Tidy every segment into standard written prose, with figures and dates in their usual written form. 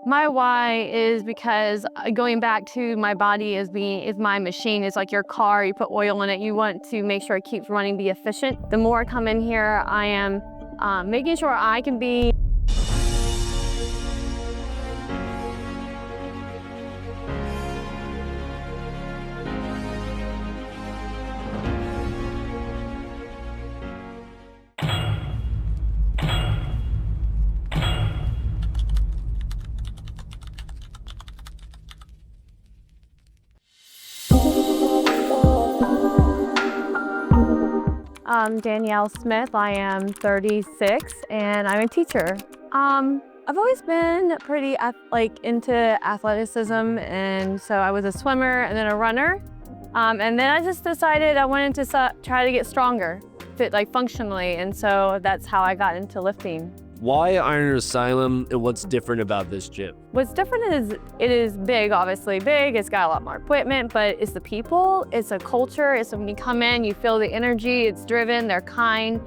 My why is because going back to my body is my machine. It's like your car, you put oil in it, you want to make sure it keeps running, be efficient. The more I come in here, I am making sure I can be. Danielle Smith. I am 36 and I'm a teacher. I've always been pretty into athleticism, and so I was a swimmer and then a runner. And then I just decided I wanted to try to get stronger, fit functionally, and so that's how I got into lifting. Why Iron Asylum, and what's different about this gym? What's different is it is big, obviously big. It's got a lot more equipment, but it's the people, it's a culture. It's when you come in, you feel the energy, it's driven, they're kind,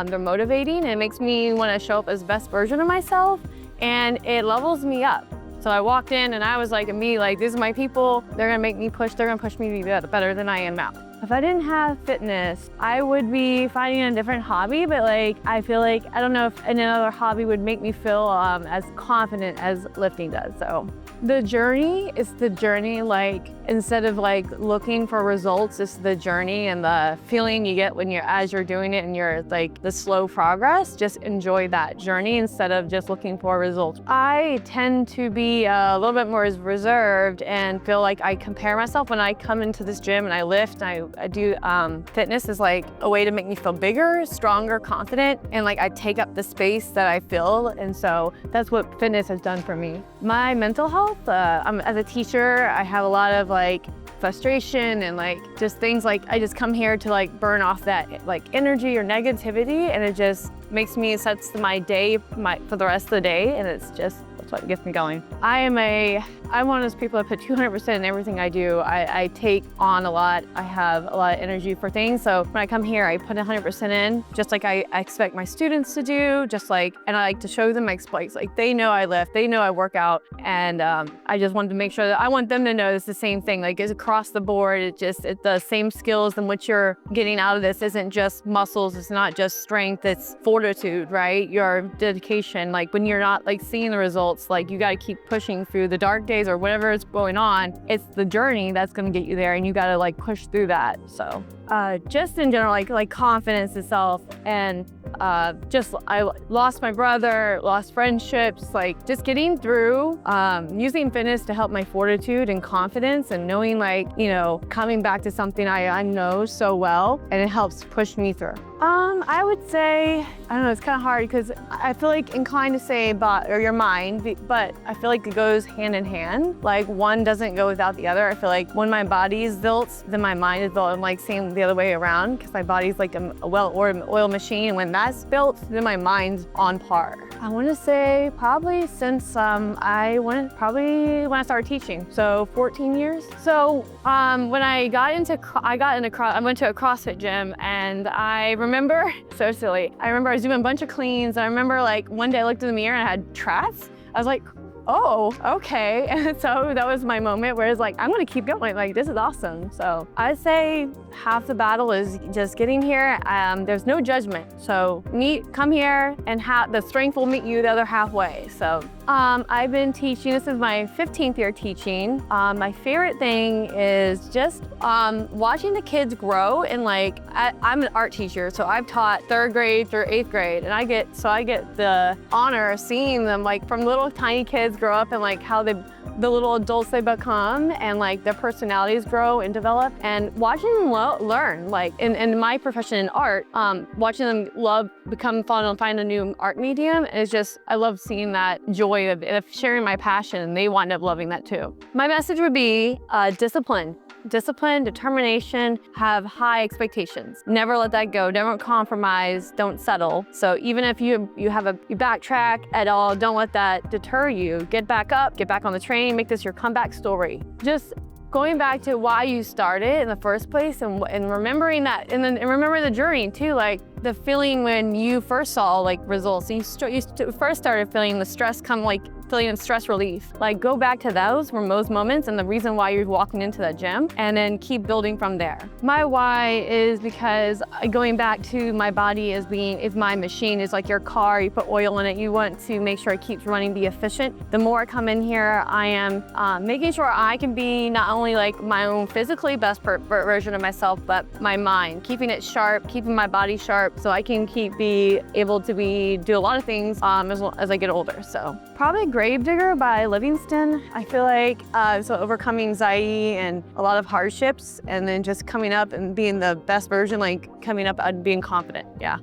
they're motivating, and it makes me want to show up as the best version of myself, and it levels me up. So I walked in and I was these are my people, they're gonna make me push, they're gonna push me to be better than I am now. If I didn't have fitness, I would be finding a different hobby, but I feel like, I don't know if another hobby would make me feel as confident as lifting does, so. The journey is the journey, instead of looking for results, it's the journey and the feeling you get as you're doing it and you're the slow progress. Just enjoy that journey instead of just looking for results. I tend to be a little bit more reserved and feel like I compare myself when I come into this gym and I lift and I do fitness is a way to make me feel bigger, stronger, confident, and I take up the space that I feel, and so that's what fitness has done for me. My mental health, as a teacher, I have a lot of frustration and just things I just come here to burn off that energy or negativity, and it just sets my day for the rest of the day, and that's what gets me going. I'm one of those people that put 200% in everything I do. I take on a lot. I have a lot of energy for things. So when I come here, I put 100% in, just like I expect my students to do, and I like to show them my exploits. They know I lift, they know I work out, and I just wanted to make sure that I want them to know it's the same thing. It's across the board. It's the same skills in which you're getting out of this isn't just muscles. It's not just strength. It's fortitude, right? Your dedication. When you're not seeing the results, you got to keep pushing through the dark days or whatever is going on. It's the journey that's going to get you there, and you got to push through that. So just in general, confidence itself, and I lost my brother, lost friendships, just getting through, using fitness to help my fortitude and confidence, and knowing coming back to something I know so well, and it helps push me through. I would say, I don't know, it's kind of hard because I feel inclined to say or your mind, but I feel it goes hand in hand. One doesn't go without the other. I feel when my body is built, then my mind is built. I'm saying the other way around, because my body's a well-oiled machine, and when that's built, then my mind's on par. I want to say probably since I went when I started teaching, so 14 years. So when I went to a CrossFit gym, and I remember, so silly, I remember I was doing a bunch of cleans, and I remember one day I looked in the mirror and I had traps. I was like, oh, okay. And so that was my moment where it's I'm gonna keep going, this is awesome. So I'd say half the battle is just getting here. There's no judgment. So come here, and the strength will meet you the other halfway. So I've been teaching, this is my 15th year teaching. My favorite thing is just watching the kids grow, and I'm an art teacher, so I've taught 3rd grade through 8th grade, and I get the honor of seeing them from little tiny kids grow up, and how the little adults they become, and their personalities grow and develop, and watching them learn, in my profession in art, watching them become fun and find a new art medium. And it's just, I love seeing that joy of sharing my passion, and they wind up loving that too. My message would be discipline. Discipline, determination, have high expectations. Never let that go. Never compromise. Don't settle. So even if you backtrack at all, don't let that deter you. Get back up, get back on the train, make this your comeback story. Just going back to why you started in the first place, and remembering that, and then remember the journey too, the feeling when you first saw results, and you first started feeling the stress come feeling of stress relief. Like go back to those from those moments and the reason why you're walking into that gym, and then keep building from there. My why is because going back to my body as being, if my machine is like your car, you put oil in it, you want to make sure it keeps running, be efficient. The more I come in here, I am making sure I can be not only like my own physically best version of myself, but my mind, keeping it sharp, keeping my body sharp, so I can be able to do a lot of things as I get older. So probably Gravedigger by Livingston. I feel like so overcoming anxiety and a lot of hardships, and then just coming up and being the best version, like coming up and being confident. Yeah.